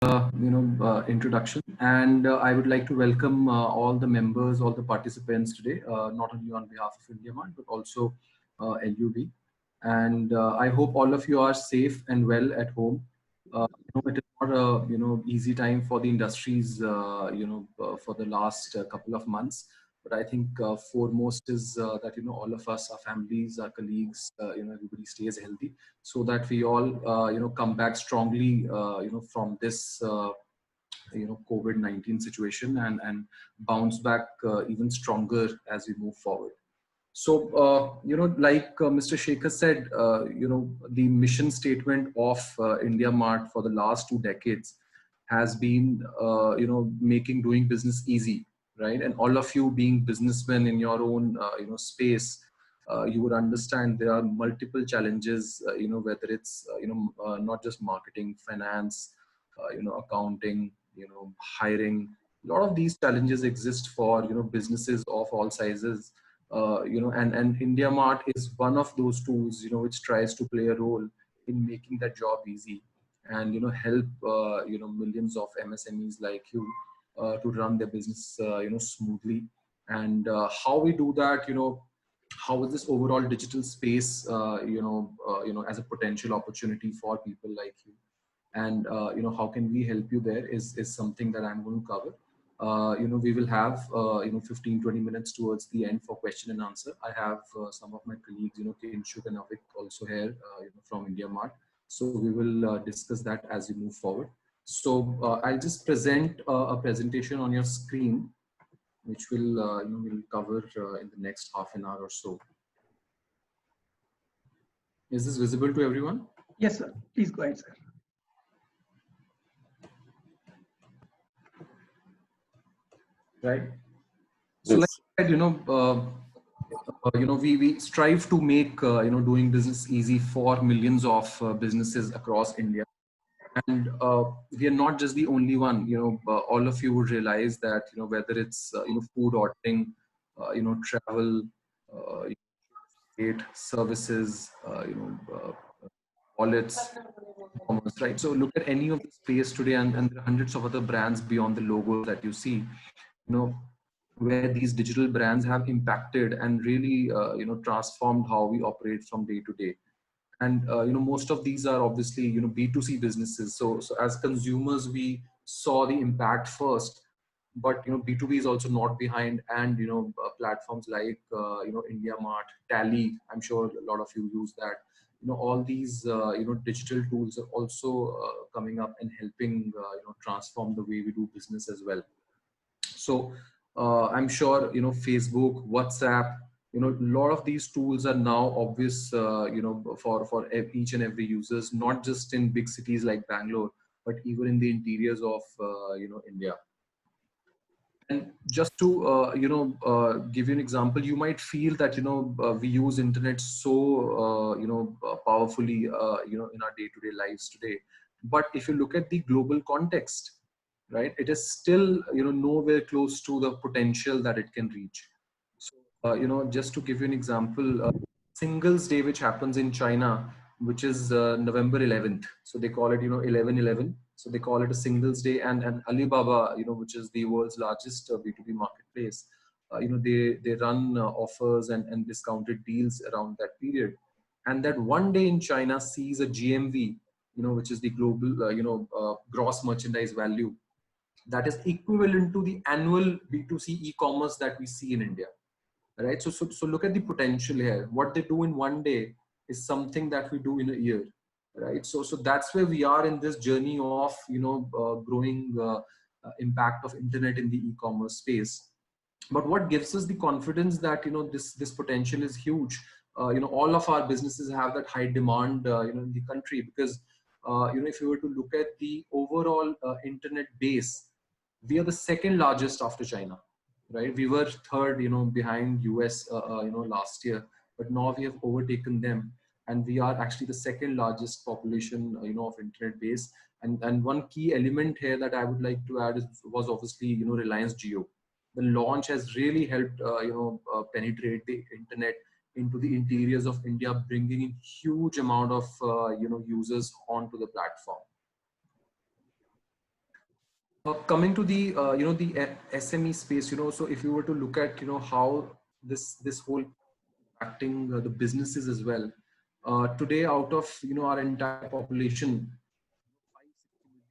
Introduction, and I would like to welcome all the members, all the participants today, not only on behalf of IndiaMart but also LUB. And I hope all of you are safe and well at home. It is not a easy time for the industries, for the last couple of months. But I think foremost is that all of us, our families, our colleagues, everybody stays healthy, so that we all come back strongly from this COVID-19 situation, and bounce back even stronger as we move forward. So like Mr. Shekhar said, the mission statement of India Mart for the last 2 decades has been making doing business easy, right? And all of you being businessmen in your own space, you would understand there are multiple challenges, whether it's not just marketing, finance, accounting, hiring. A lot of these challenges exist for businesses of all sizes, and India Mart is one of those tools which tries to play a role in making that job easy, and help millions of MSMEs like you to run their business smoothly. And how we do that, how is this overall digital space as a potential opportunity for people like you, and how can we help you there is something that I'm going to cover. We will have 15-20 minutes towards the end for question and answer. I have some of my colleagues, Kinshuk and Avik, also here from India Mart, so we will discuss that as we move forward. So I'll just present a presentation on your screen, which we'll cover in the next half an hour or so. Is this visible to everyone? Yes, sir. Please go ahead, sir. Right. So, like I said, we strive to make doing business easy for millions of businesses across India, and we are not just the only one. All of you would realize that whether it's food ordering, travel, services, wallets, commerce, right? So look at any of the space today, and there are hundreds of other brands beyond the logos that you see, where these digital brands have impacted and really, transformed how we operate from day to day. And, most of these are obviously, B2C businesses. So as consumers, we saw the impact first, but, B2B is also not behind. And, platforms like, India Mart, Tally, I'm sure a lot of you use that. All these, digital tools are also coming up and helping, transform the way we do business as well. So I'm sure, Facebook, WhatsApp, a lot of these tools are now obvious, for each and every users, not just in big cities like Bangalore, but even in the interiors of, India. And just to, give you an example, you might feel that, we use internet so, powerfully, in our day-to-day lives today. But if you look at the global context, right, it is still, nowhere close to the potential that it can reach. So, just to give you an example, Singles Day, which happens in China, which is November 11th. So they call it, 11/11. So they call it a Singles Day, and Alibaba, which is the world's largest B2B marketplace, they run offers and discounted deals around that period. And that one day in China sees a GMV, which is the global, gross merchandise value, that is equivalent to the annual B2C e-commerce that we see in India, right? So look at the potential here. What they do in one day is something that we do in a year, right? So that's where we are in this journey of, growing impact of internet in the e-commerce space. But what gives us the confidence that, this potential is huge? All of our businesses have that high demand, in the country, because, if you were to look at the overall internet base, we are the second largest after China, right? We were third, behind US, last year, but now we have overtaken them, and we are actually the second largest population, of internet base. And one key element here that I would like to add was obviously, Reliance Jio. The launch has really helped, penetrate the internet into the interiors of India, bringing in huge amount of, users onto the platform. Coming to the the SME space, so if you were to look at how this whole impacting the businesses as well. Today, out of our entire population,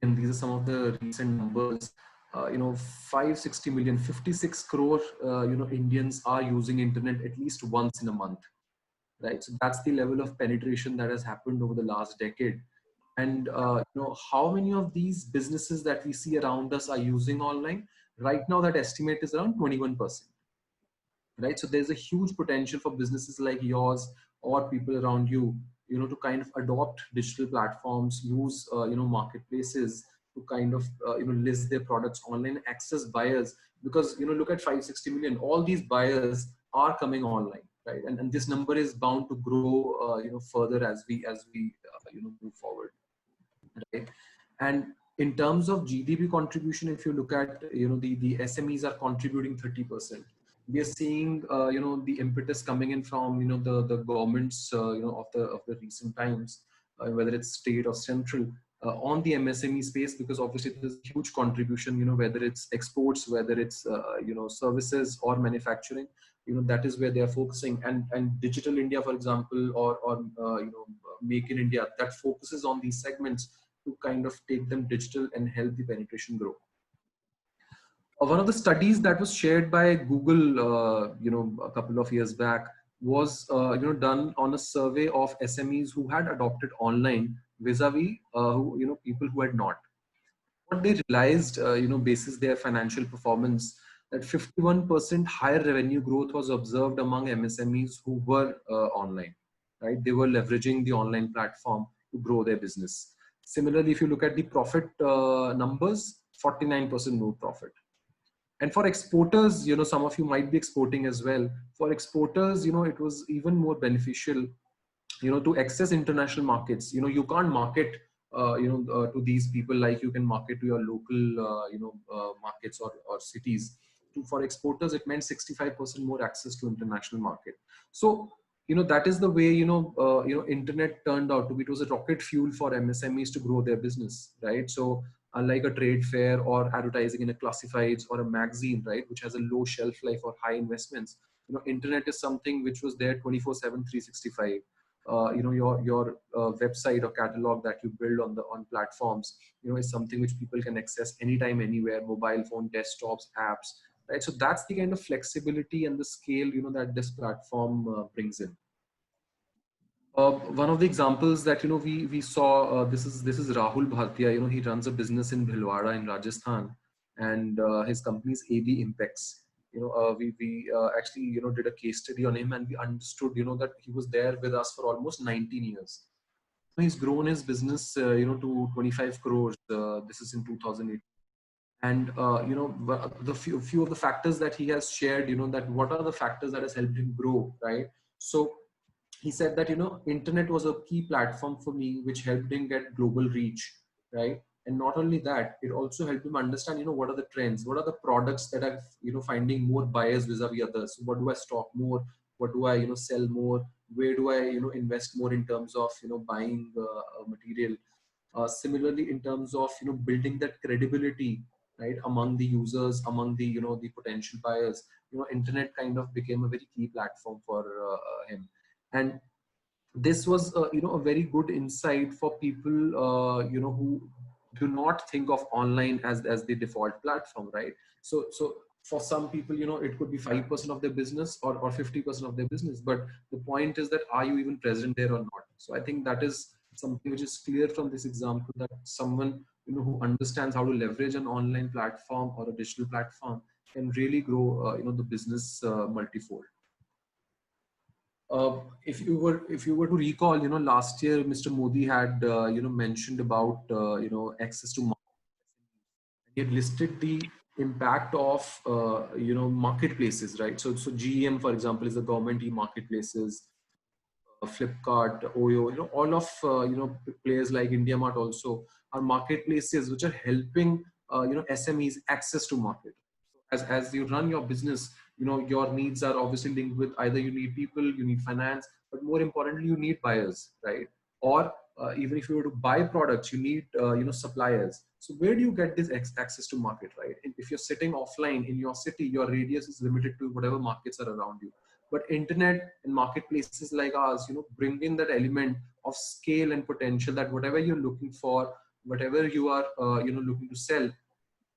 560 million. These are some of the recent numbers. 560 million, 56 crore, Indians are using internet at least once in a month, right? So that's the level of penetration that has happened over the last decade. And how many of these businesses that we see around us are using online? Right now, that estimate is around 21%, right? So there's a huge potential for businesses like yours or people around you, to kind of adopt digital platforms, use marketplaces to kind of list their products online, access buyers. Because look at 560 million, all these buyers are coming online, right? And this number is bound to grow further as we move forward, right? And in terms of GDP contribution, if you look at the SMEs are contributing 30%. We are seeing the impetus coming in from the governments of the recent times, whether it's state or central, on the MSME space, because obviously there's a huge contribution, whether it's exports, whether it's services or manufacturing, that is where they are focusing. And Digital India, for example, or Make in India, that focuses on these segments to kind of take them digital and help the penetration grow. One of the studies that was shared by Google, a couple of years back, was done on a survey of SMEs who had adopted online vis-a-vis people who had not. What they realized, basis their financial performance, that 51% higher revenue growth was observed among MSMEs who were online, right? They were leveraging the online platform to grow their business. Similarly, if you look at the profit numbers, 49% more profit. And for exporters, some of you might be exporting as well. For exporters, it was even more beneficial, to access international markets. You can't market to these people like you can market to your local markets or cities. For exporters, it meant 65% more access to international market. So that is the way internet turned out to be. It was a rocket fuel for MSMEs to grow their business, right? So unlike a trade fair or advertising in a classifieds or a magazine, right, which has a low shelf life or high investments, internet is something which was there 24/7, 365. Your website or catalog that you build on platforms, is something which people can access anytime, anywhere, mobile phone, desktops, apps, right? So that's the kind of flexibility and the scale that this platform brings in. One of the examples that we saw, this is Rahul Bhatia. He runs a business in Bhilwara in Rajasthan, and his company is AB Impex. We actually did a case study on him, and we understood that he was there with us for almost 19 years. He's grown his business to 25 crores. This is in 2008. And the few of the factors that he has shared, that what are the factors that has helped him grow, right? So he said that internet was a key platform for me, which helped him get global reach, right? And not only that, it also helped him understand what are the trends, what are the products that are finding more buyers vis-a-vis others. What do I stock more, what do I sell more, where do I invest more in terms of buying material. Similarly, in terms of building that credibility, right, among the users, among the the potential buyers, internet kind of became a very key platform for him. And this was a very good insight for people who do not think of online as the default platform, right? So for some people, it could be 5% of their business or 50% of their business, but the point is that are you even present there or not? So I think that is something which is clear from this example, that someone who understands how to leverage an online platform or a digital platform can really grow the business multifold. If you were to recall, last year Mr. Modi had mentioned about access to market. He had listed the impact of marketplaces, right? So GEM, for example, is the government e-marketplaces. Flipkart, Oyo, all of players like IndiaMart also are marketplaces which are helping SMEs access to market. As you run your business, your needs are obviously linked with either you need people, you need finance, but more importantly, you need buyers, right? Or even if you were to buy products, you need suppliers. So where do you get this access to market, right? If you're sitting offline in your city, your radius is limited to whatever markets are around you. But internet and marketplaces like ours, bring in that element of scale and potential, that whatever you're looking for, whatever you are looking to sell,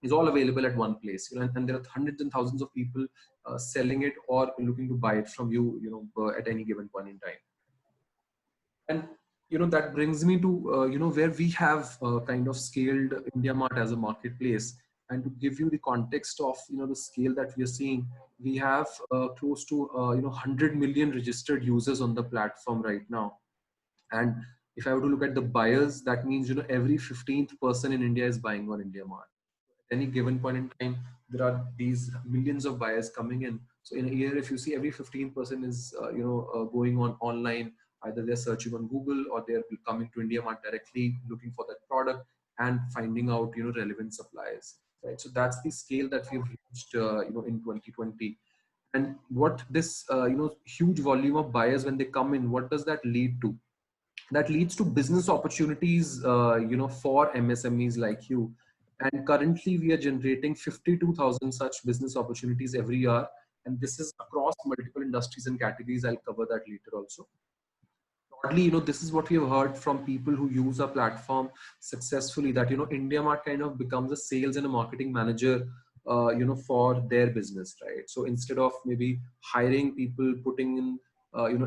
is all available at one place. And there are hundreds and thousands of people selling it or looking to buy it from you, at any given point in time. And that brings me to where we have kind of scaled IndiaMart as a marketplace. And to give you the context of the scale that we are seeing, we have close to 100 million registered users on the platform right now. And if I were to look at the buyers, that means every 15th person in India is buying on IndiaMart. At any given point in time, there are these millions of buyers coming in. So in a year, if you see, every 15% is going on online. Either they're searching on Google or they're coming to IndiaMart directly, looking for that product and finding out relevant suppliers. Right. So that's the scale that we've reached in 2020. And what this huge volume of buyers, when they come in, what does that lead to? That leads to business opportunities for MSMEs like you. And currently we are generating 52,000 such business opportunities every year, and this is across multiple industries and categories. I'll cover that later also. Broadly, this is what we have heard from people who use our platform successfully, that IndiaMart kind of becomes a sales and a marketing manager for their business, right? So instead of maybe hiring people, putting in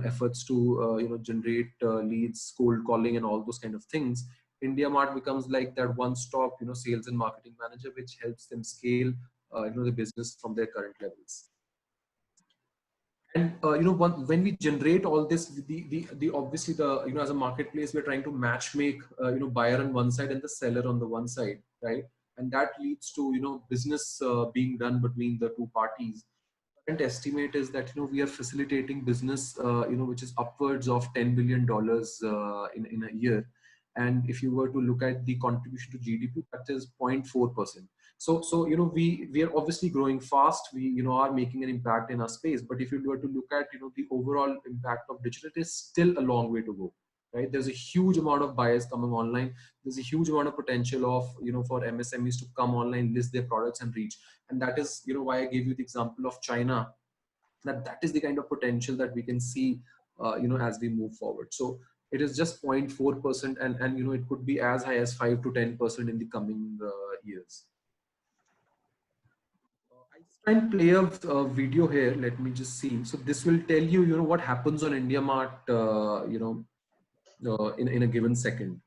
efforts to generate leads, cold calling and all those kind of things, IndiaMart becomes like that one stop sales and marketing manager, which helps them scale the business from their current levels. And when we generate all this, the obviously the as a marketplace, we're trying to match make buyer on one side and the seller on the one side, right? And that leads to business being done between the two parties. Current estimate is that we are facilitating business which is upwards of $10 billion in a year. And if you were to look at the contribution to GDP, that is 0.4%. So we are obviously growing fast. We are making an impact in our space. But if you were to look at the overall impact of digital, it is still a long way to go. Right? There's a huge amount of buyers coming online. There's a huge amount of potential of for MSMEs to come online, list their products and reach. And that is why I gave you the example of China. That is the kind of potential that we can see as we move forward. So it is just 0.4%, and it could be as high as 5 to 10% in the coming years. I just try and play a video here. Let me just see. So this will tell you what happens on IndiaMart in a given second.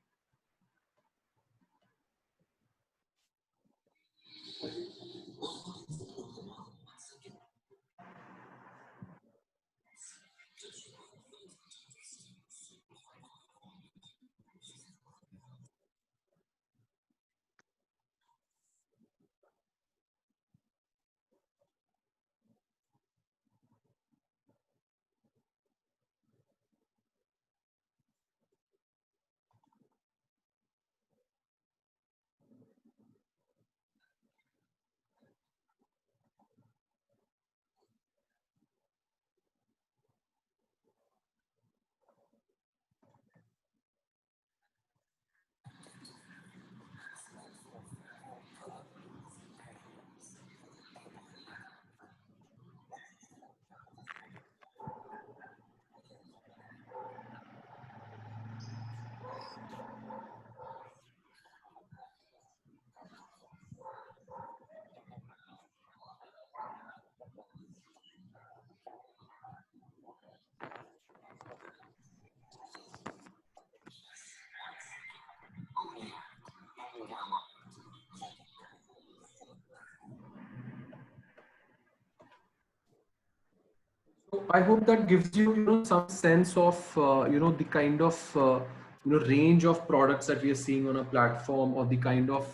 So I hope that gives you, some sense of, the kind of, range of products that we are seeing on a platform, or the kind of,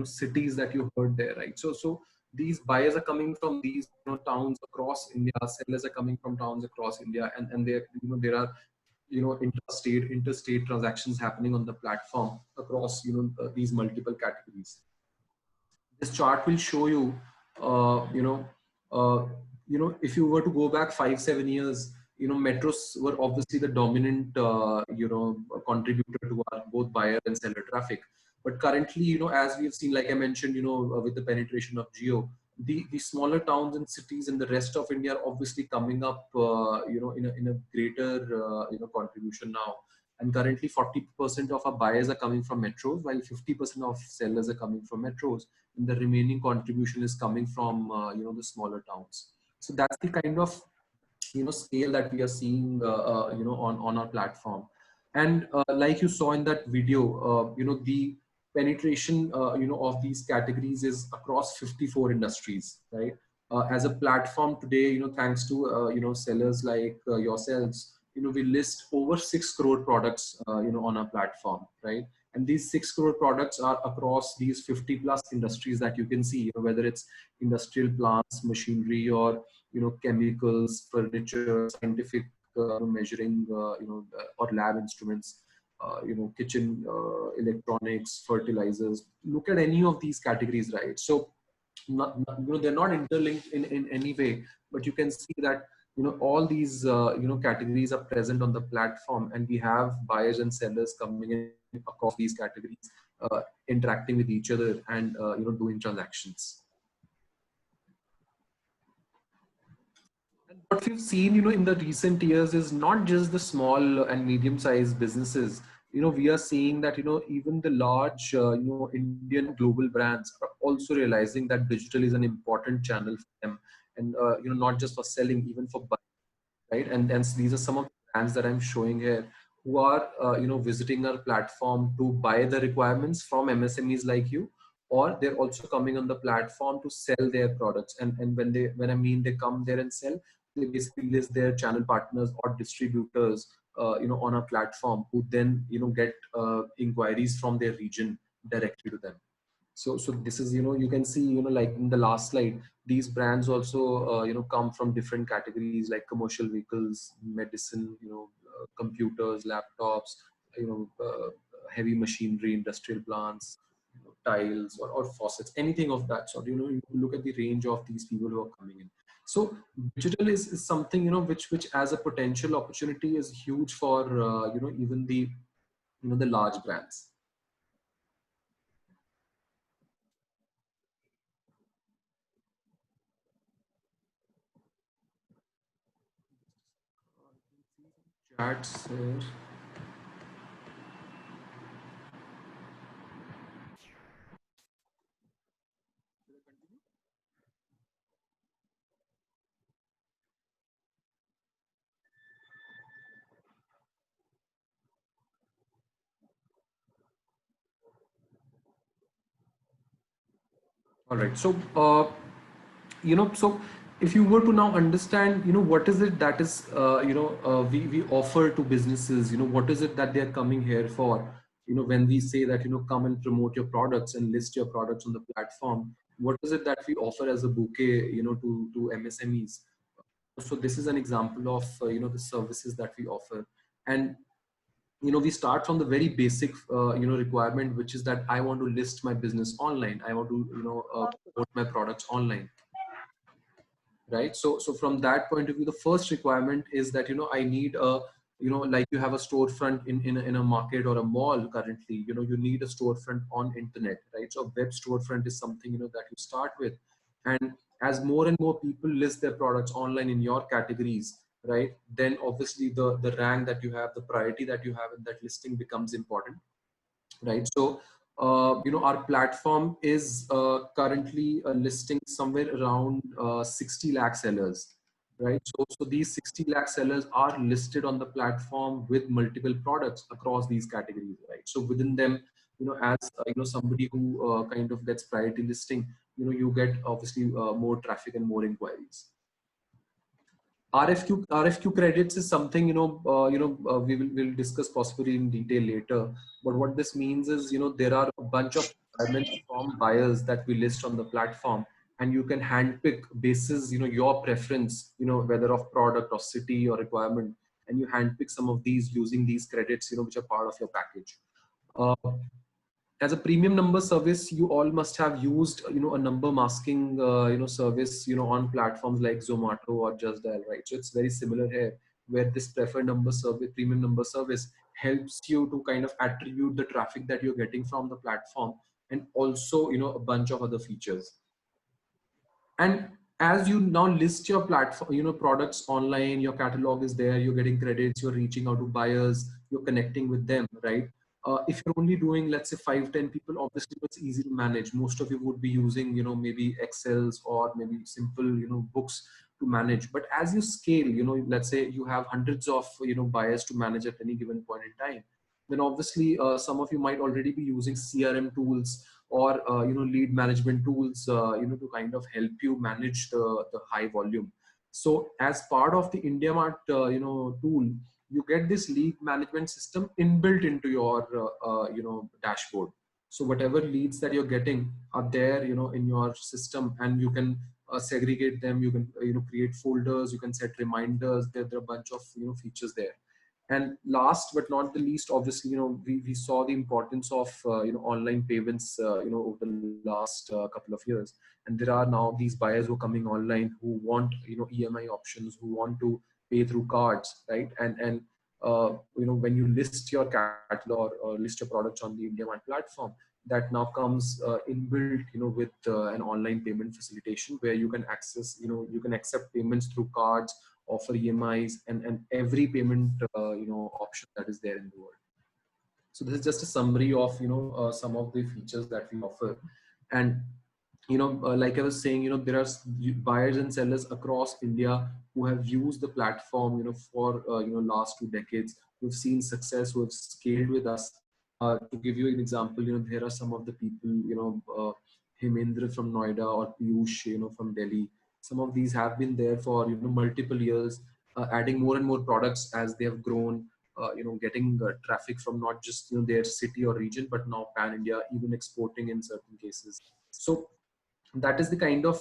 cities that you heard there, right? So these buyers are coming from these, towns across India. Sellers are coming from towns across India, and there, there are, interstate transactions happening on the platform across, these multiple categories. This chart will show you, uh, if you were to go back 5-7 years, metros were obviously the dominant, contributor to our both buyer and seller traffic. But currently, as we've seen, like I mentioned, with the penetration of Geo, the smaller towns and cities in the rest of India are obviously coming up, in a greater, contribution now. And currently 40% of our buyers are coming from metros, while 50% of sellers are coming from metros. And the remaining contribution is coming from, the smaller towns. So that's the kind of, scale that we are seeing, on our platform. And like you saw in that video, the penetration, of these categories is across 54 industries, right? As a platform today, thanks to, sellers like yourselves, we list over 6 crore products, on our platform, right? And these 6 crore products are across these 50 plus industries that you can see, whether it's industrial plants, machinery, or chemicals, furniture, scientific, measuring, or lab instruments, kitchen, electronics, fertilizers. Look at any of these categories, right? So they're not interlinked in any way, but you can see that all these, categories are present on the platform, and we have buyers and sellers coming in across these categories, interacting with each other, and doing transactions. And what we've seen, in the recent years is not just the small and medium-sized businesses. We are seeing that, even the large, Indian global brands are also realizing that digital is an important channel for them, and not just for selling, even for buying, right? And these are some of the brands that I'm showing here, who are, visiting our platform to buy the requirements from MSMEs like you, or they're also coming on the platform to sell their products. And when I mean they come there and sell, they basically list their channel partners or distributors, on our platform, who then, get inquiries from their region directly to them. So this is, you can see, like in the last slide, these brands also, come from different categories like commercial vehicles, medicine, computers, laptops, heavy machinery, industrial plants, tiles, or faucets, anything of that sort. You look at the range of these people who are coming in. So digital is something, which as a potential opportunity is huge for, even the, the large brands. Chats here. All right. So, so if you were to now understand, what is it that is, we offer to businesses, what is it that they're coming here for? When we say that, come and promote your products and list your products on the platform, what is it that we offer as a bouquet, to MSMEs? So this is an example of, the services that we offer. And we start from the very basic, requirement, which is that I want to list my business online. I want to, promote my products online, right? So from that point of view, the first requirement is that, I need a, like you have a storefront in a market or a mall currently, you need a storefront on internet, right? So web storefront is something, that you start with. And as more and more people list their products online in your categories, right, then obviously the rank that you have, the priority that you have in that listing becomes important, right? So, our platform is, currently, listing somewhere around, 60 lakh sellers, right? So these 60 lakh sellers are listed on the platform with multiple products across these categories, right? So within them, as, somebody who, kind of gets priority listing, you get obviously, more traffic and more inquiries. RFQ credits is something, we'll discuss possibly in detail later. But what this means is, there are a bunch of requirements from buyers that we list on the platform, and you can handpick basis, your preference, whether of product or city or requirement, and you handpick some of these using these credits, which are part of your package. Uh, as a premium number service, you all must have used, a number masking, service, on platforms like Zomato or Just Dial, right? So it's very similar here, where this preferred number service, premium number service helps you to kind of attribute the traffic that you're getting from the platform, and also, a bunch of other features. And as you now list your platform, products online, your catalog is there, you're getting credits, you're reaching out to buyers, you're connecting with them, right? If you're only doing, let's say, 5-10 people, obviously it's easy to manage. Most of you would be using, maybe Excels or maybe simple, books to manage. But as you scale, let's say you have hundreds of, buyers to manage at any given point in time, then obviously some of you might already be using CRM tools or lead management tools, to kind of help you manage the high volume. So as part of the IndiaMart tool, you get this lead management system inbuilt into your dashboard. So whatever leads that you're getting are there, in your system, and you can segregate them. You can create folders, you can set reminders. There are a bunch of features there. And last but not the least, obviously, we saw the importance of online payments over the last couple of years. And there are now these buyers who are coming online who want EMI options, who want to pay through cards, right? And when you list your catalog or list your products on the IndiaMart platform, that now comes inbuilt with an online payment facilitation, where you can access, you can accept payments through cards, offer EMIs, and every payment option that is there in the world. So this is just a summary of some of the features that we offer. And like I was saying, there are buyers and sellers across India who have used the platform for last 2 decades, who've seen success, who have scaled with us. To give you an example, there are some of the people, Hemendra from Noida or Piyush from Delhi. Some of these have been there for multiple years, adding more and more products as they have grown, getting traffic from not just their city or region, but now pan India, even exporting in certain cases. So that is the kind of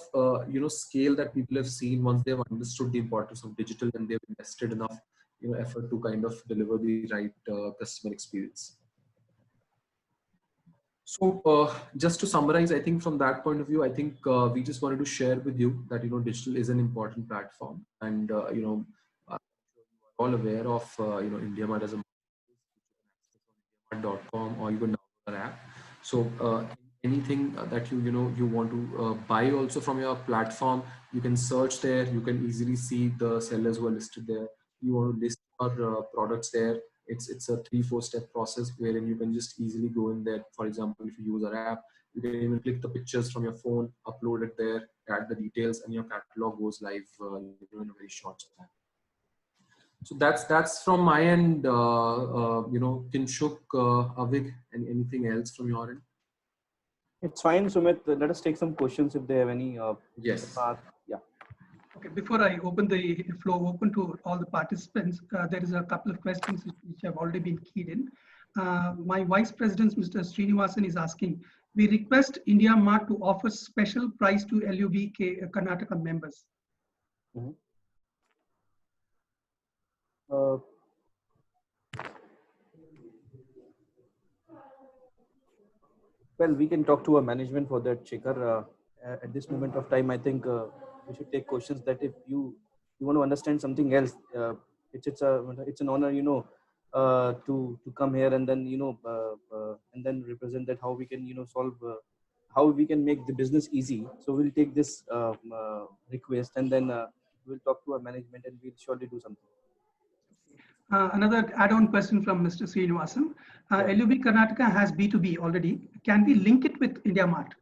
scale that people have seen once they've understood the importance of digital, and they've invested enough effort to kind of deliver the right customer experience. So just to summarize, I think from that point of view, I think we just wanted to share with you that digital is an important platform, and you are all aware of IndiaMart as a IndiaMart.com, or even our app. So anything that you want to buy also from your platform, you can search there. You can easily see the sellers who are listed there. You want to list your products there. It's a 3-4 step process wherein you can just easily go in there. For example, if you use our app, you can even click the pictures from your phone, upload it there, add the details, and your catalog goes live in a very short time. So that's from my end. Kinshuk, Avik, and anything else from your end? It's fine, Sumit. Let us take some questions if they have any. Yes. Yeah. Okay, before I open the floor open to all the participants, there is a couple of questions which have already been keyed in. My Vice President, Mr. Srinivasan, is asking, we request IndiaMart to offer special price to LUB Karnataka members. Mm-hmm. Well, we can talk to our management for that, Shekhar. At this moment of time, I think we should take questions that if you want to understand something else, it's an honor, to come here and then and then represent that how we can solve how we can make the business easy. So we'll take this request, and then we'll talk to our management, and we'll surely do something. Another add-on question from Mr. Srinivasan. LUB Karnataka has B2B already. Can we link it with IndiaMart?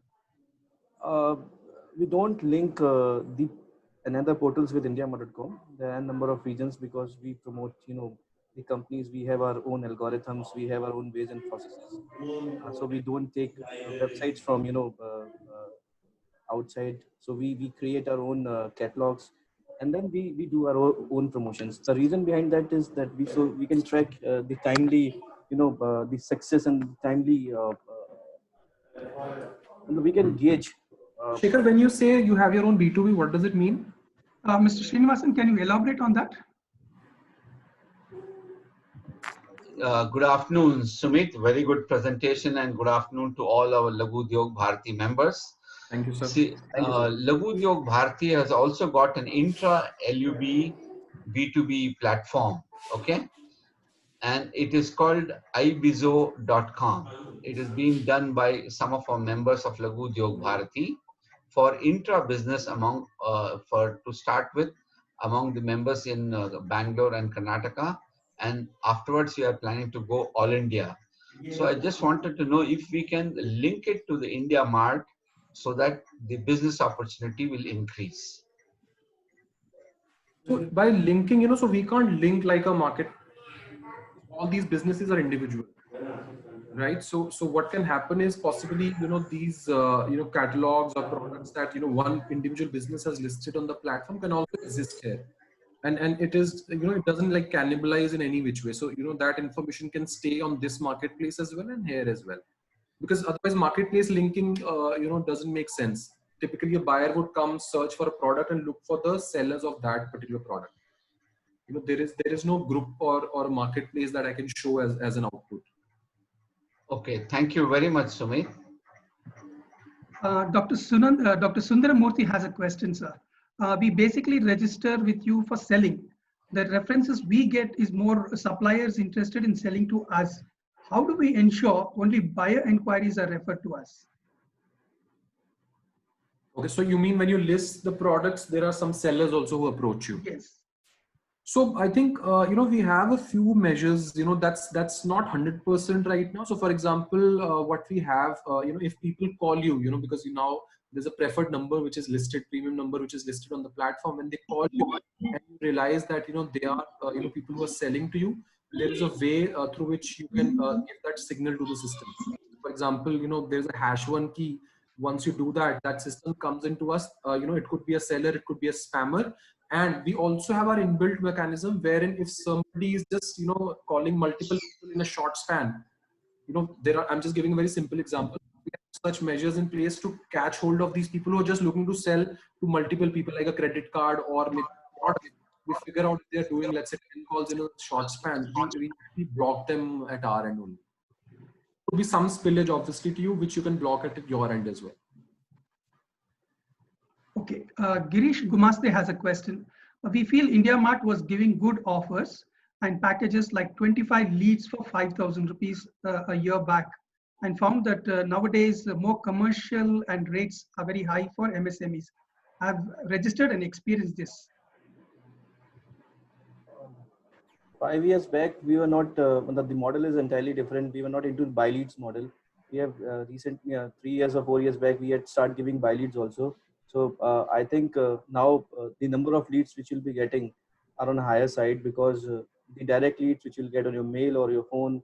We don't link the another portals with IndiaMart.com. There are a number of reasons, because we promote, the companies. We have our own algorithms. We have our own ways and processes. So we don't take websites from outside. So we create our own catalogs, and then we do our own promotions. The reason behind that is that we can track the timely, the success and timely. We can gauge. Shekhar, when you say you have your own B2B, what does it mean? Mr. Srinivasan, can you elaborate on that? Good afternoon, Sumit. Very good presentation, and good afternoon to all our Laghu Udyog Bharati members. Thank you, sir. See, Laghu Udyog Bharati has also got an intra-LUB B2B platform. Okay. And it is called ibizo.com. It is being done by some of our members of Laghu Udyog Bharati for intra-business among, to start with, among the members in Bangalore and Karnataka. And afterwards, we are planning to go all India. So I just wanted to know if we can link it to the India Mart so that the business opportunity will increase. So by linking, so we can't link like a market. All these businesses are individual, right? So what can happen is possibly, these, catalogs or products that, one individual business has listed on the platform can also exist here. And it is, it doesn't like cannibalize in any which way. So, that information can stay on this marketplace as well and here as well. Because otherwise marketplace linking, doesn't make sense. Typically a buyer would come search for a product and look for the sellers of that particular product. There is no group or marketplace that I can show as an output. Okay, thank you very much, Sumit. Dr. Sundaramurthy has a question, sir. We basically register with you for selling. The references we get is more suppliers interested in selling to us. How do we ensure only buyer inquiries are referred to us? Okay, so you mean when you list the products, there are some sellers also who approach you? Yes. So I think, we have a few measures, that's not 100% right now. So for example, what we have, if people call you, because now there's a preferred number, which is listed, premium number, which is listed on the platform, and they call you and you realize that, they are, people who are selling to you, there is a way through which you can give that signal to the system. For example, there's a #1 key. Once you do that, that system comes into us, it could be a seller, it could be a spammer. And we also have our inbuilt mechanism wherein if somebody is just, calling multiple people in a short span, I'm just giving a very simple example. We have such measures in place to catch hold of these people who are just looking to sell to multiple people, like a credit card or maybe product. We figure out if they're doing, let's say, 10 calls in a short span. We block them at our end only. There will be some spillage obviously to you, which you can block at your end as well. Okay, Girish Gumaste has a question. We feel India Mart was giving good offers and packages like 25 leads for 5,000 rupees a year back, and found that nowadays more commercial and rates are very high for MSMEs. I've registered and experienced this. 5 years back, we were not, the model is entirely different. We were not into buy leads model. We have recently, 3 years or 4 years back, we had started giving buy leads also. So I think now the number of leads which you'll be getting are on a higher side, because the direct leads which you'll get on your mail or your phone,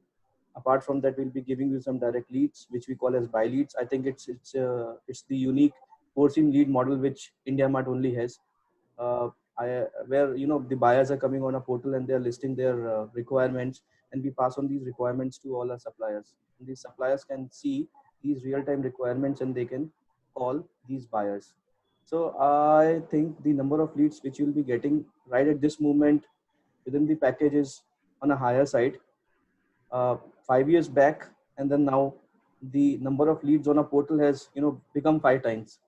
apart from that, we'll be giving you some direct leads, which we call as buy leads. I think it's the unique forcing lead model which India Mart only has. Where the buyers are coming on a portal and they're listing their requirements, and we pass on these requirements to all our suppliers. And these suppliers can see these real-time requirements and they can call these buyers. So I think the number of leads which you'll be getting right at this moment within the package is on a higher side. 5 years back and then now, the number of leads on a portal has become 5 times.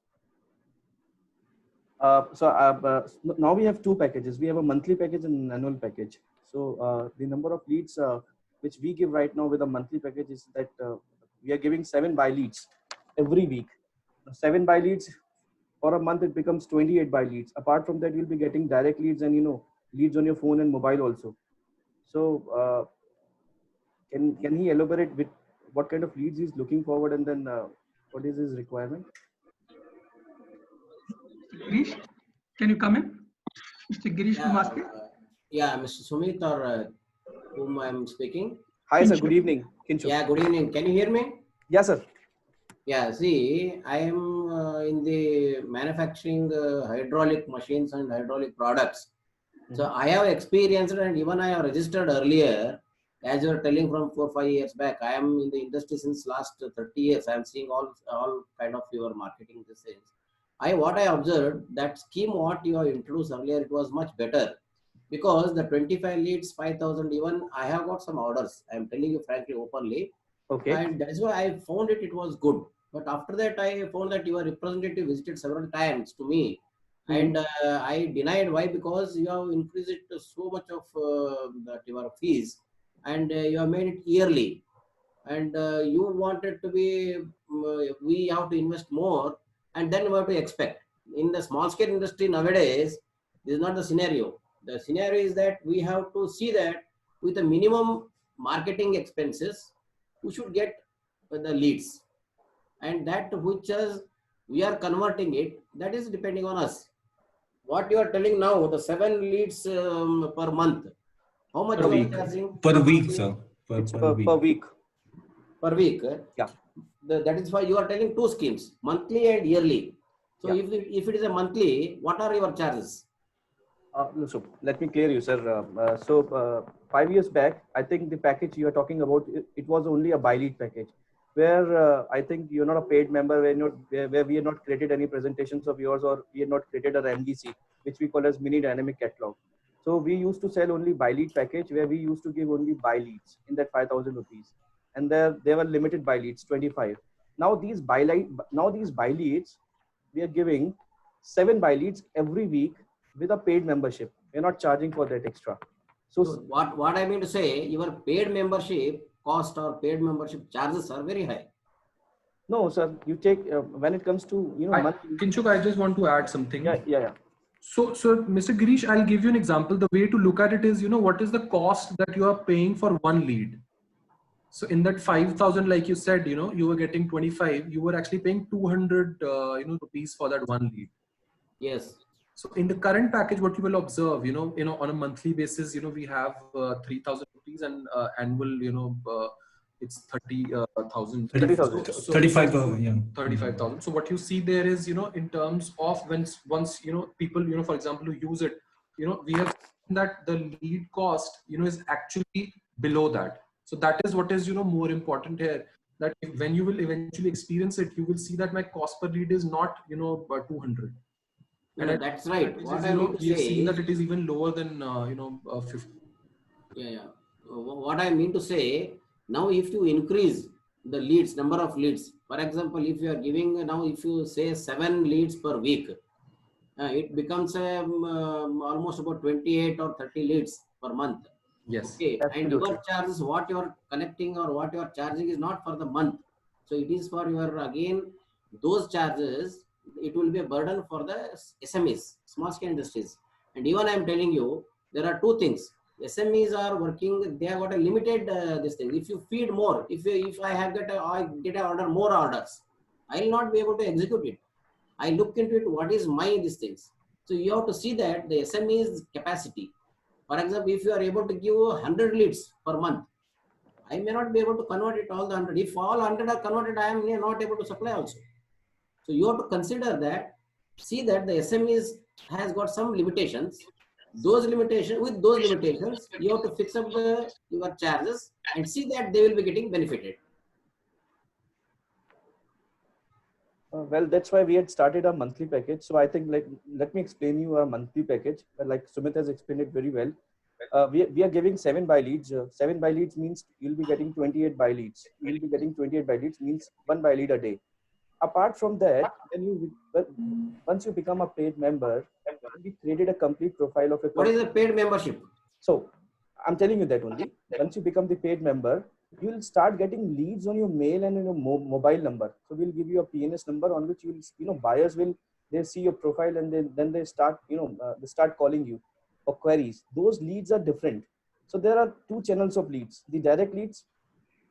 Now we have 2 packages. We have a monthly package and an annual package. So the number of leads which we give right now with a monthly package is that we are giving 7 buy leads every week. 7 buy leads for a month, it becomes 28 buy leads. Apart from that, you'll be getting direct leads and leads on your phone and mobile also. So can he elaborate with what kind of leads he's looking forward, and then what is his requirement? Girish, can you come in? Mr. Girish Gumaste? Yeah, Mr. Sumit, or whom I'm speaking. Hi, sir. Good evening. Kinshuk. Yeah, good evening. Can you hear me? Yes, sir. Yeah, see, I am in the manufacturing hydraulic machines and hydraulic products. So I have experienced, and even I have registered earlier, as you were telling from 4-5 years back. I am in the industry since last 30 years. I am seeing all kind of your marketing these things. What I observed, that scheme what you have introduced earlier, it was much better, because the 25 leads, 5,000, even I have got some orders. I am telling you frankly, openly. Okay. And that's why I found it was good. But after that, I found that your representative visited several times to me. And I denied. Why? Because you have increased it to so much of that your fees, and you have made it yearly, and you wanted to be we have to invest more, and then we have to expect. In the small scale industry nowadays, this is not the scenario. The scenario is that we have to see that with a minimum marketing expenses, we should get the leads, and that which is we are converting it, that is depending on us. What you are telling now, the 7 leads per month, how much Per you are week. charging? Per week, sir. It's Per week. per week. Per week. Yeah. That is why you are telling 2 schemes, monthly and yearly. So Yeah. if it is a monthly, what are your charges? So let me clear you, sir. 5 years back, I think the package you are talking about, it was only a buy lead package, where I think you're not a paid member, where we have not created any presentations of yours, or we have not created an MDC, which we call as mini dynamic catalog. So we used to sell only buy lead package, where we used to give only buy leads in that 5,000 rupees, and there were limited buy leads, 25. Now these buy leads, we are giving 7 buy leads every week with a paid membership. We're not charging for that extra. So what I mean to say, your paid membership cost or paid membership charges are very high. No, sir. You take when it comes to monthly. Kinshuk, I just want to add something. Yeah. So, Mr. Girish, I'll give you an example. The way to look at it is, what is the cost that you are paying for one lead? So in that 5,000, like you said, you were getting 25, you were actually paying 200, rupees for that one lead. Yes. So in the current package, what you will observe, on a monthly basis, we have 3,000 rupees, and annual, it's 30,000. 30,000. 35,000, yeah. 35,000. So what you see there is, in terms of once, people, for example, who use it, we have seen that the lead cost, is actually below that. So that is what is, more important here, that when you will eventually experience it, you will see that my cost per lead is not, 200. And that's right. What I mean to we have say, seen that it is even lower than, 50. Yeah. What I mean to say, now if you increase the leads, number of leads, for example, if you are giving now, if you say 7 leads per week, it becomes almost about 28 or 30 leads per month. Yes. Okay. And Absolutely. your charges, what you are collecting or what you are charging is not for the month. So it is for your, again, those charges, it will be a burden for the SMEs, small scale industries. And even I am telling you, there are 2 things. SMEs are working, they have got a limited this thing. If you feed more, if I get a order, more orders, I will not be able to execute it. I look into it, what is my these things. So you have to see that the SME's capacity. For example, if you are able to give 100 leads per month, I may not be able to convert it all the 100. If all 100 are converted, I am not able to supply also. So you have to consider that, see that the SMEs has got some limitations. With those limitations, you have to fix up your charges and see that they will be getting benefited. Well, that's why we had started a monthly package. So I think, let me explain you our monthly package. Like Sumit has explained it very well. We are giving 7 buy leads. 7 buy leads means you'll be getting 28 buy leads. You'll be getting 28 buy leads means 1 buy lead a day. Apart from that, once you become a paid member, we created a complete profile of a. What is the paid membership? So I'm telling you that only. Once you become the paid member, you will start getting leads on your mail and your mobile number. So we'll give you a PNS number on which buyers will, they see your profile, and then they start, they start calling you for queries. Those leads are different. So there are 2 channels of leads: the direct leads,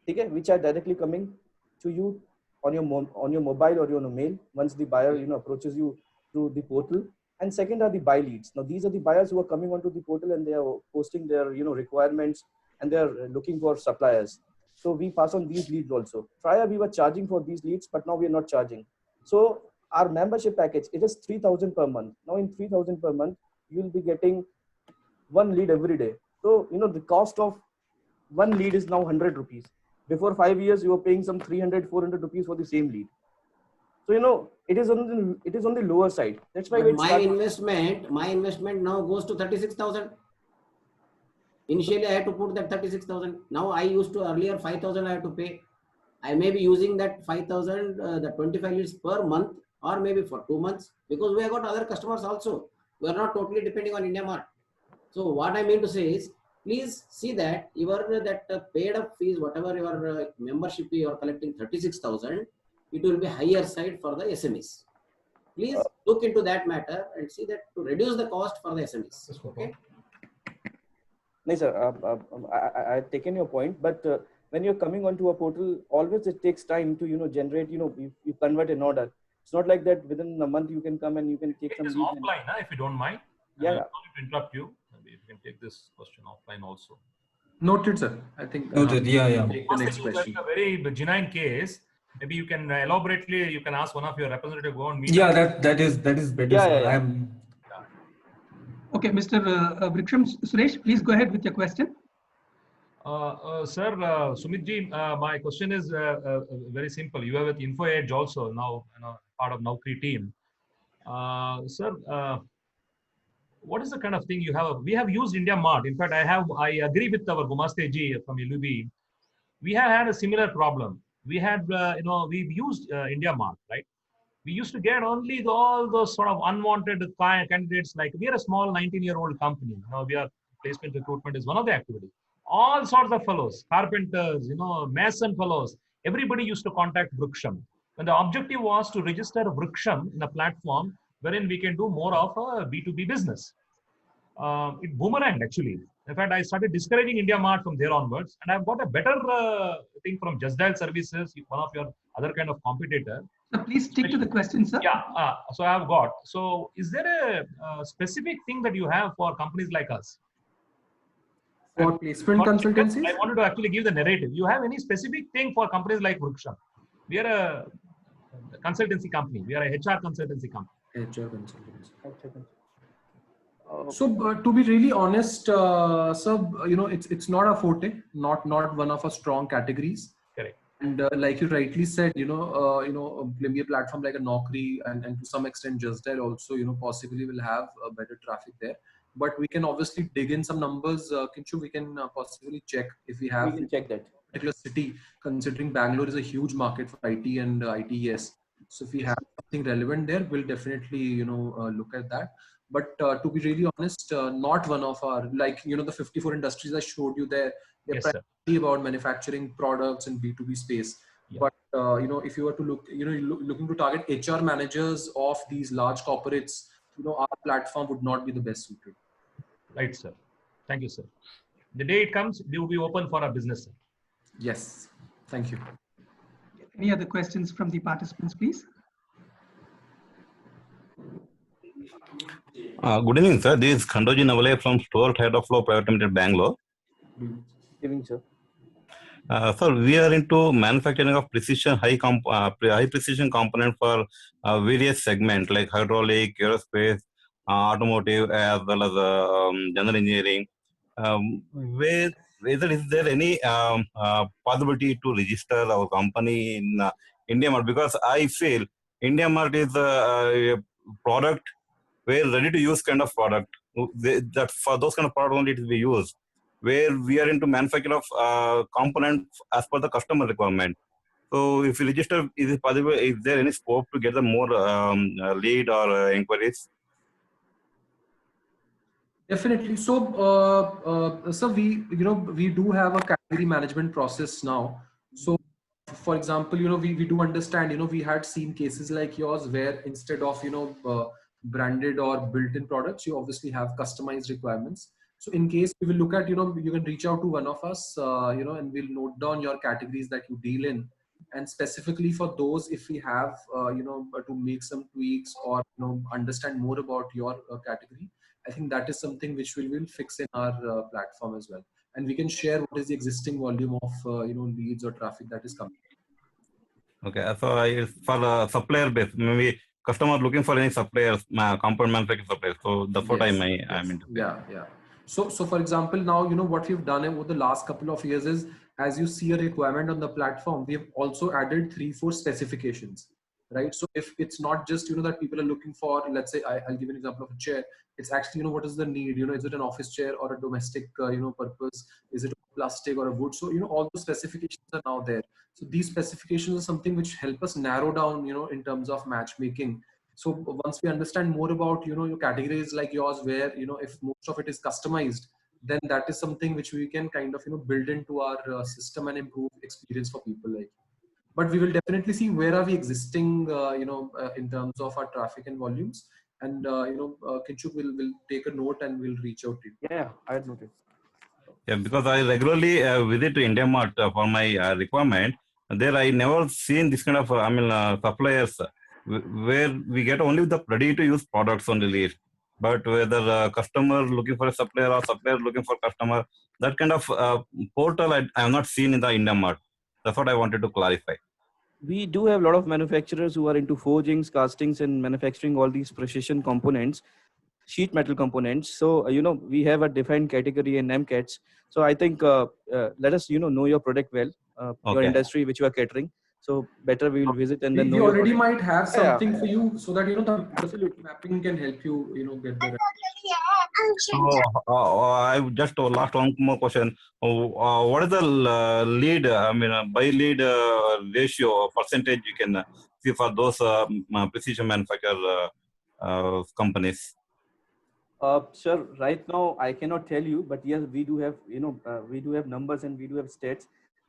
okay, which are directly coming to you on your mobile or your mail once the buyer approaches you through the portal. And second are the buy leads. Now these are the buyers who are coming onto the portal, and they are posting their requirements, and they are looking for suppliers. So we pass on these leads also. Prior we were charging for these leads, but now we are not charging. So our membership package, it is 3,000 per month. Now in 3,000 per month, you will be getting 1 lead every day. So the cost of 1 lead is now 100 rupees. Before 5 years, you were paying some 300, 400 rupees for the same lead. So it is on the lower side. That's why my investment now goes to 36,000. Initially, I had to put that 36,000. Now I used to, earlier 5,000 I have to pay. I may be using that 5,000, the 25 leads per month or maybe for 2 months, because we have got other customers also. We are not totally depending on IndiaMart. So what I mean to say is, please see that your paid up fees, whatever your membership fee you are collecting 36,000, it will be higher side for the SMEs. Please look into that matter and see that to reduce the cost for the SMEs. Okay. No, sir. I've taken your point, but when you're coming onto a portal, always it takes time to generate. You convert an order. It's not like that within a month you can come and you can take some. It is offline, if you don't mind. Yeah. Sorry to interrupt you. Maybe if you can take this question offline also. Noted, sir. I think. Noted. Yeah. Take the next question. Like a very genuine case. Maybe you can elaborately. You can ask one of your representatives go and meet. Yeah, that is better. Yeah. Okay, Mr. Vriksham Suresh, please go ahead with your question. Sir, Sumitji, my question is very simple. You are with Info Edge also now, part of Naukri team. Sir, what is the kind of thing you have? We have used IndiaMart. In fact, I agree with our Gumaste ji from LUB. We have had a similar problem. We had, we've used IndiaMart, right? We used to get only all those sort of unwanted candidates. Like we are a small 19-year-old company. Placement recruitment is one of the activities. All sorts of fellows, carpenters, mason fellows. Everybody used to contact Vriksham. And the objective was to register Vriksham in a platform wherein we can do more of a B2B business. It boomeranged actually. In fact, I started discouraging IndiaMart from there onwards, and I've got a better thing from Just Dial Services, one of your other kind of competitor. So please stick to the question, sir. Yeah. So I've got. So is there a specific thing that you have for companies like us? For placement consultancies? I wanted to actually give the narrative. You have any specific thing for companies like Vriksham? We are a consultancy company. We are a HR consultancy company. HR consultancy. So to be really honest, sir, it's not a forte, not one of our strong categories. Correct. And like you rightly said, maybe a platform like a Naukri and to some extent Just Dial also, possibly will have better traffic there. But we can obviously dig in some numbers. Kinshu, we can possibly check if we have. We can check that. Particular city, considering Bangalore is a huge market for IT and ITES. So if we have something relevant there, we'll definitely, look at that. But to be really honest, not one of our, the 54 industries I showed you there, they're primarily about manufacturing products and B2B space. Yeah. But, if you were to look, looking to target HR managers of these large corporates, our platform would not be the best suited. Right, sir. Thank you, sir. The day it comes, we will be open for our business, sir. Yes. Thank you. Any other questions from the participants, please? Good evening, sir. This is Khandoji Navale from Store Head of Flow Private Limited, Bangalore. Good evening, sir. Sir, we are into manufacturing of precision high precision component for various segments like hydraulic, aerospace, automotive, as well as general engineering. Is there any possibility to register our company in IndiaMart? Because I feel IndiaMart is a product where ready to use kind of product. That for those kind of product only it will be used. Where we are into manufacture of components as per the customer requirement. So if you register, is it possible? Is there any scope to get the more lead or inquiries? Definitely. So, so we do have a category management process now. So, for example, we do understand, we had seen cases like yours where instead of, branded or built-in products, you obviously have customized requirements. So in case we will look at, you can reach out to one of us, and we'll note down your categories that you deal in. And specifically for those, if we have, to make some tweaks or, understand more about your category, I think that is something which we will fix in our platform as well. And we can share what is the existing volume of, leads or traffic that is coming. Okay. So for supplier base, maybe customer looking for any suppliers, component manufacturing suppliers. So that's what I'm into. Yeah. So for example, now, what we've done over the last couple of years is, as you see a requirement on the platform, we have also added 3-4 specifications, right? So if it's not just, that people are looking for, let's say, I'll give an example of a chair. It's actually, what is the need? Is it an office chair or a domestic, purpose? Is it a plastic or a wood. So, all the specifications are now there. So these specifications are something which help us narrow down, in terms of matchmaking. So once we understand more about, your categories like yours, where, if most of it is customized, then that is something which we can kind of, build into our system and improve experience for people like. But we will definitely see where are we existing, in terms of our traffic and volumes. And, Kinshuk will take a note and we'll reach out to you. Yeah, I had noted. Yeah, because I regularly visit to India Mart for my requirement. There I never seen this kind of suppliers where we get only the ready to use products on the list. But whether customer looking for a supplier or supplier looking for customer, that kind of portal I have not seen in the India Mart. That's what I wanted to clarify. We do have a lot of manufacturers who are into forgings, castings, and manufacturing all these precision components, sheet metal components. So, we have a defined category in MCATs. So I think let us, know your product well, your Okay. industry which you are catering. So better we will visit and then We know your already product. might have something for you, so that, the Absolutely. mapping can help you, get the. So I just last one more question. What is the lead? By lead ratio percentage you can see for those precision manufacturer companies? Sir, right now I cannot tell you, but yes, we do have, we do have numbers and we do have stats.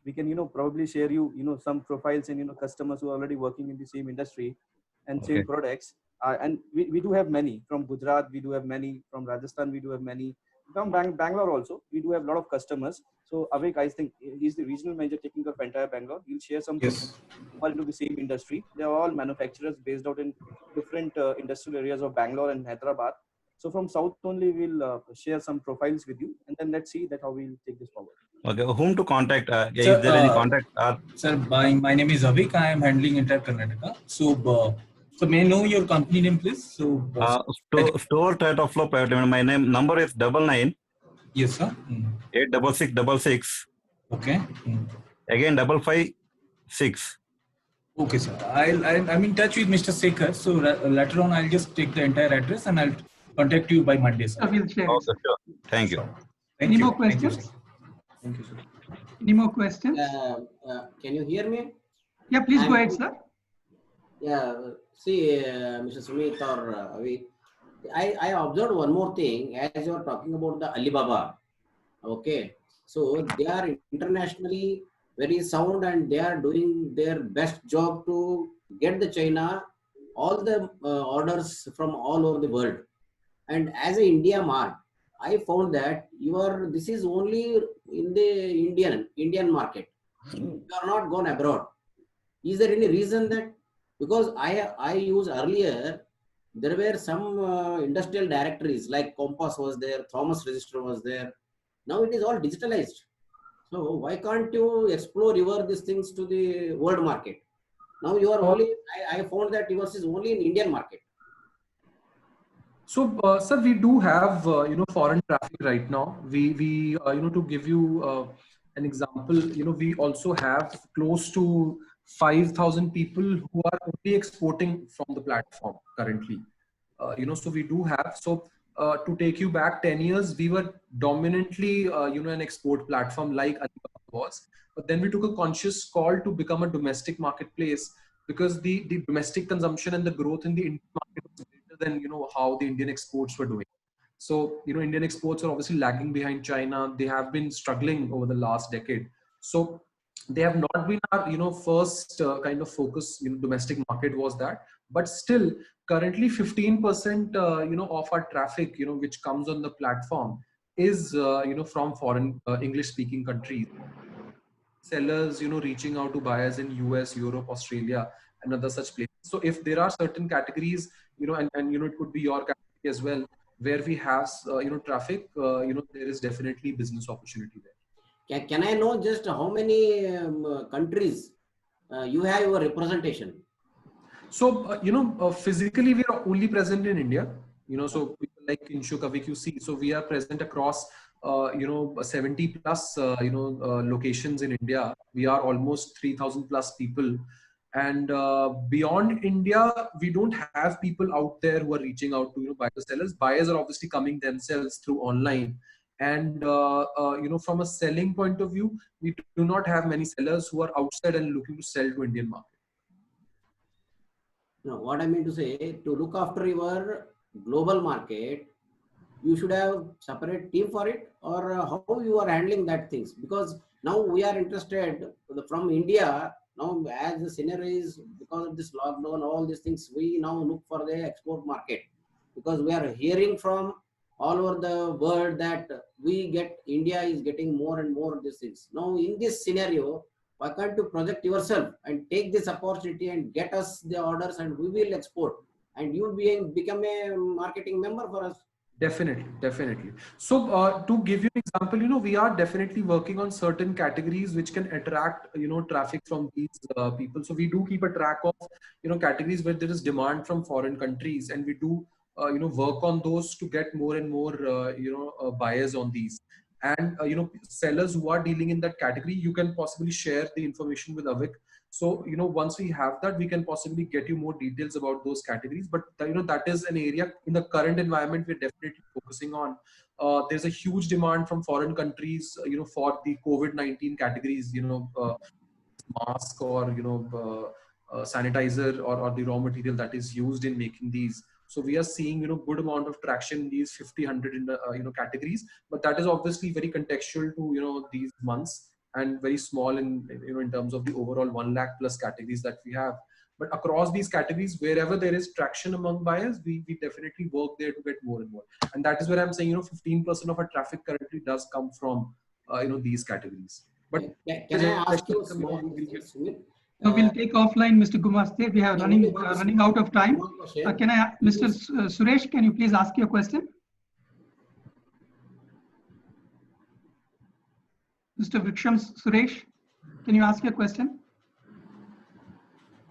We can, probably share you, some profiles and, customers who are already working in the same industry and Okay. same products. And we do have many from Gujarat. We do have many from Rajasthan. We do have many from Bangalore also. We do have a lot of customers. So Avik, I think he's the regional manager taking care of entire Bangalore. He'll share some Yes. all into the same industry. They are all manufacturers based out in different industrial areas of Bangalore and Hyderabad. So from South only, we'll share some profiles with you, and then let's see that how we'll take this forward. Okay. Whom to contact? Is Sir, there any contact? Sir, my name is Avik. I am handling entire Karnataka. So may I know your company name, please? So, Store Title Flow Private Limited. My number is 99 yes, sir. 86666. Okay. Again 556. Okay, sir. I'm in touch with Mr. Sekhar. So later on, I'll just take the entire address and I'll contact you by Monday, sir. So we'll share. Okay, sure. Thank you. Thank Any you. more Thank you, questions? sir. Thank you, sir. Any more questions? Can you hear me? Yeah, please go ahead, sir. Yeah, see, Mr. Sumit or Avi, I observed one more thing as you are talking about the Alibaba. Okay, so they are internationally very sound and they are doing their best job to get the China all the orders from all over the world. And as a India Mart, I found that this is only in the Indian market. You are not gone abroad. Is there any reason that? Because I used earlier, there were some industrial directories like Compass was there, Thomas Register was there. Now it is all digitalized. So why can't you explore these things to the world market? Now you are only, I found that yours is only in Indian market. So, sir, we do have, foreign traffic right now. We to give you an example, we also have close to 5,000 people who are only exporting from the platform currently. So we do have, to take you back 10 years, we were dominantly, an export platform like Alibaba was. But then we took a conscious call to become a domestic marketplace because the domestic consumption and the growth in the Indian market was greater than, how the Indian exports were doing. So, Indian exports are obviously lagging behind China. They have been struggling over the last decade. So they have not been our, first kind of focus, domestic market was that. But still, currently 15%, of our traffic, which comes on the platform is, from foreign English-speaking countries. Sellers, reaching out to buyers in US, Europe, Australia, and other such places. So if there are certain categories, and it could be your category as well, where we have, traffic, there is definitely business opportunity there. Can I know just how many countries you have your representation? So, physically we are only present in India, so people like Kinshuk, Avik, you see, so we are present across, 70 plus, locations in India. We are almost 3,000 plus people. And beyond India, we don't have people out there who are reaching out to, buyers, sellers. Buyers are obviously coming themselves through online. And from a selling point of view, we do not have many sellers who are outside and looking to sell to Indian market. No, what I mean to say, to look after your global market, you should have separate team for it, or how you are handling that things? Because now we are interested from India. Now, as the scenario is, because of this lockdown, all these things, we now look for the export market, because we are hearing from all over the world that India is getting more and more of these things. Now, in this scenario, why can't you project yourself and take this opportunity and get us the orders, and we will export, and you become a marketing member for us? Definitely. So to give you an example, we are definitely working on certain categories which can attract, traffic from these people. So we do keep a track of, categories where there is demand from foreign countries, and we do, work on those to get more and more, buyers on these. And, sellers who are dealing in that category, you can possibly share the information with Avik. So, once we have that, we can possibly get you more details about those categories. But, that is an area in the current environment we're definitely focusing on. There's a huge demand from foreign countries, for the COVID-19 categories, mask or, sanitizer or the raw material that is used in making these. So we are seeing, good amount of traction in these 50, 100 in the, categories. But that is obviously very contextual to, these months, and very small in, in terms of the overall 1 lakh plus categories that we have. But across these categories, wherever there is traction among buyers, we definitely work there to get more and more. And that is where I'm saying, 15% of our traffic currently does come from, these categories. But can I ask you small Sumit? We'll take offline, Mr. Gumaste. We are running out of time. Can I, Mr. Suresh, can you please ask your question? Mr. Vriksham Suresh, can you ask your question?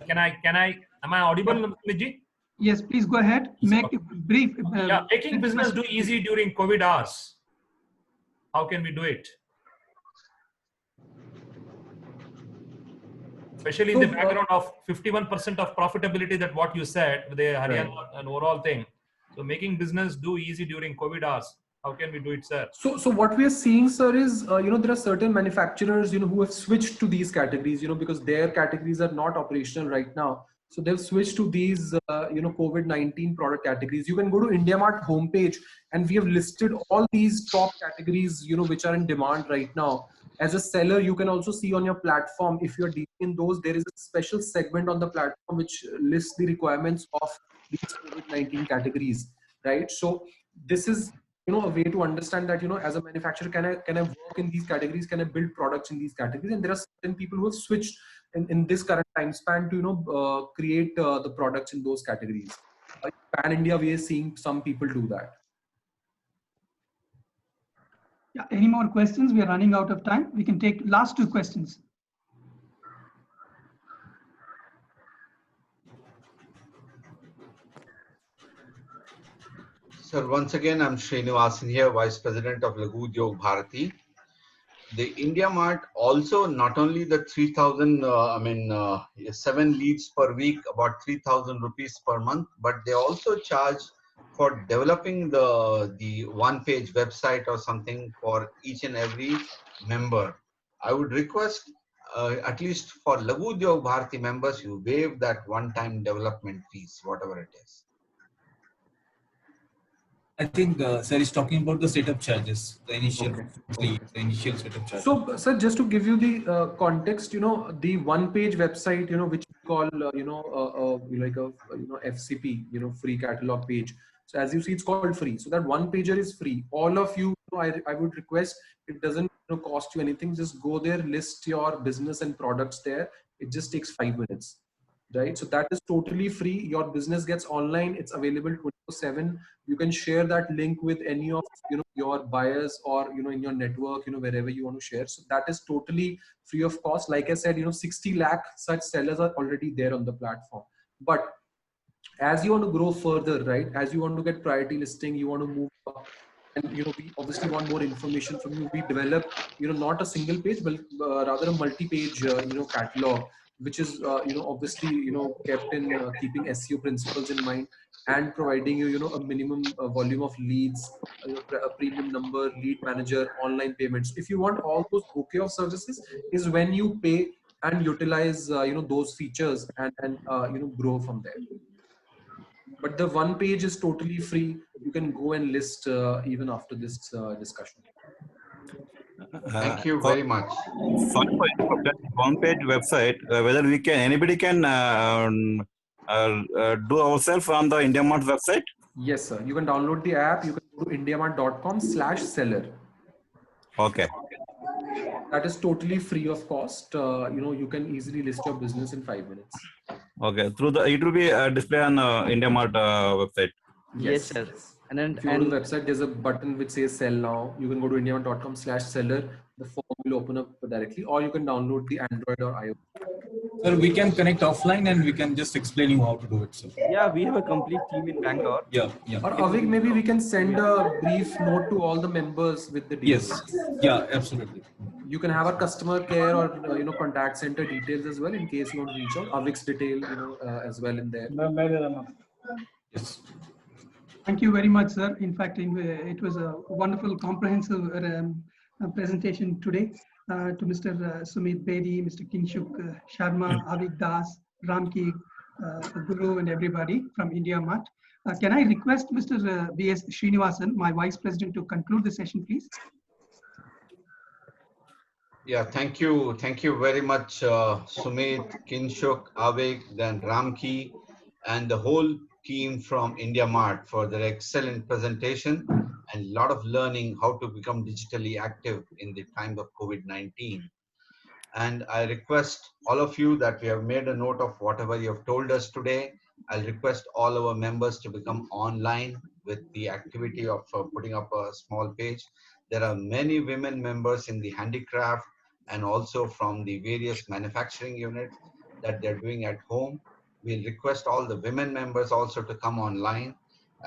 Am I audible, Sumitji? Yes, please go ahead. Make it brief. Making business do easy during COVID hours. How can we do it? Especially in the background of 51% of profitability, that what you said, the Haryana and overall thing. So making business do easy during COVID hours. How can we do it, sir? So what we are seeing, sir, is, there are certain manufacturers, who have switched to these categories, because their categories are not operational right now. So they've switched to these, COVID-19 product categories. You can go to IndiaMart homepage, and we have listed all these top categories, which are in demand right now. As a seller, you can also see on your platform, if you're dealing in those, there is a special segment on the platform which lists the requirements of these COVID-19 categories, right? So this is, a way to understand that, as a manufacturer, can I work in these categories? Can I build products in these categories? And there are certain people who have switched in this current time span to, create the products in those categories. Pan India, we are seeing some people do that. Yeah, any more questions? We are running out of time. We can take last 2 questions. Sir, once again, I'm Srinivasan here, Vice President of Laghu Udyog Bharati. The IndiaMart also, not only the 3,000, 7 leads per week, about 3,000 rupees per month, but they also charge for developing the one-page website or something for each and every member. I would request, at least for Laghu Udyog Bharati members, you waive that one-time development fees, whatever it is. I think sir is talking about the setup charges, the initial setup charges. So, sir, just to give you the context, the one-page website, which we call, like a, FCP, free catalog page. So as you see, it's called free. So that one pager is free. All of you, I would request, it doesn't cost you anything. Just go there, list your business and products there. It just takes 5 minutes. Right, so that is totally free. Your business gets online. It's available 24/7. You can share that link with any of your buyers or in your network, wherever you want to share. So that is totally free of cost. Like I said, 60 lakh such sellers are already there on the platform. But as you want to grow further, right? As you want to get priority listing, you want to move up, and we obviously want more information from you. We develop not a single page, but rather a multi-page catalog, which is obviously kept in keeping SEO principles in mind. and providing you, a minimum volume of leads, a premium number, lead manager, online payments. If you want all those bouquet of services, is when you pay and utilize, those features and grow from there. But the one page is totally free. You can go and list even after this discussion. Thank you very much. Sorry for interrupt that homepage website. Whether anybody can do ourselves on the IndiaMart website? Yes, sir. You can download the app. You can go to indiamart.com/seller. Okay. That is totally free of cost. You can easily list your business in 5 minutes. Okay. It will be displayed on IndiaMart website. Yes, sir. And then, if you go to the website, there's a button which says sell now. You can go to indiamart.com/seller. The form will open up directly, or you can download the Android or iOS. Sir, we can connect offline and we can just explain you how to do it, sir. yeah, we have a complete team in Bangalore. Yeah. Or Avik, maybe we can send a brief note to all the members with the details. Yes. Yeah, absolutely. You can have our customer care or contact center details as well in case you want to reach out. Avik's detail as well in there. Yes. Thank you very much, sir. In fact, it was a wonderful, comprehensive presentation today to Mr. Sumit Bedi, Mr. Kinshuk Sharma, Avik Das, Ramki, Guru, and everybody from IndiaMart. Can I request Mr. B.S. Srinivasan, my Vice President, to conclude the session, please? Yeah, thank you. Thank you very much, Sumit, Kinshuk, Avik, then Ramki, and the whole team from IndiaMart for their excellent presentation and a lot of learning how to become digitally active in the time of COVID-19. And I request all of you that we have made a note of whatever you have told us today. I'll request all our members to become online with the activity of putting up a small page. There are many women members in the handicraft and also from the various manufacturing units that they're doing at home. We'll request all the women members also to come online,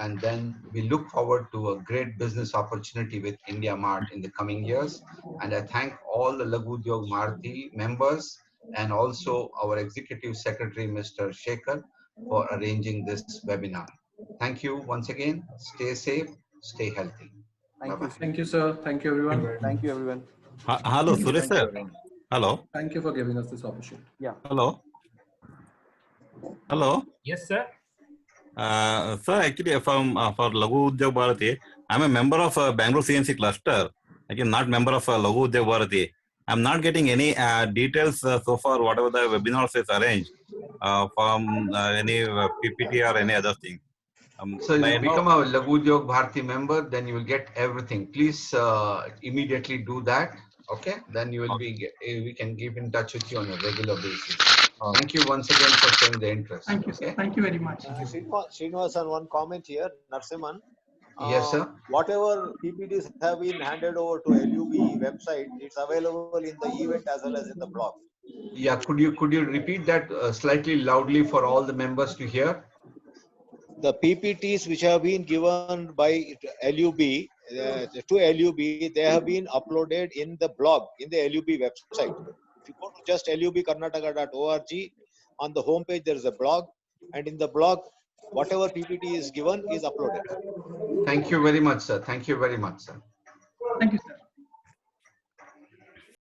and then we look forward to a great business opportunity with IndiaMart in the coming years. And I thank all the Laghu Udyog Bharati members and also our Executive Secretary, Mr. Shekhar, for arranging this webinar. Thank you once again. Stay safe, stay healthy. Thank you. Thank you, sir. Thank you, everyone. Thank you, everyone. Hello, Suresh sir. Hello. Thank you for giving us this opportunity. Yeah. Hello. Hello. Yes, sir. Sir, actually, for Laghu Udyog Bharati, I'm a member of Bangalore CNC cluster. Again, not member of Laghu Udyog Bharati. I'm not getting any details so far, whatever the webinars is arranged from any PPT or any other thing. So if you become a Laghu Udyog Bharati member, then you will get everything. Please immediately do that. Okay, then you will be. We can keep in touch with you on a regular basis. Thank you once again for showing the interest. Thank you, sir. Thank you very much. Srinivasan, one comment here. Narsimhan. Yes, sir. Whatever PPTs have been handed over to LUB website, it's available in the event as well as in the blog. Yeah, could you repeat that slightly loudly for all the members to hear? The PPTs which have been given by LUB to LUB, they have been uploaded in the blog, in the LUB website. If you go to just lubkarnataka.org, on the homepage there is a blog, and in the blog, whatever PPT is given is uploaded. Thank you very much, sir. Thank you very much, sir. Thank you, sir.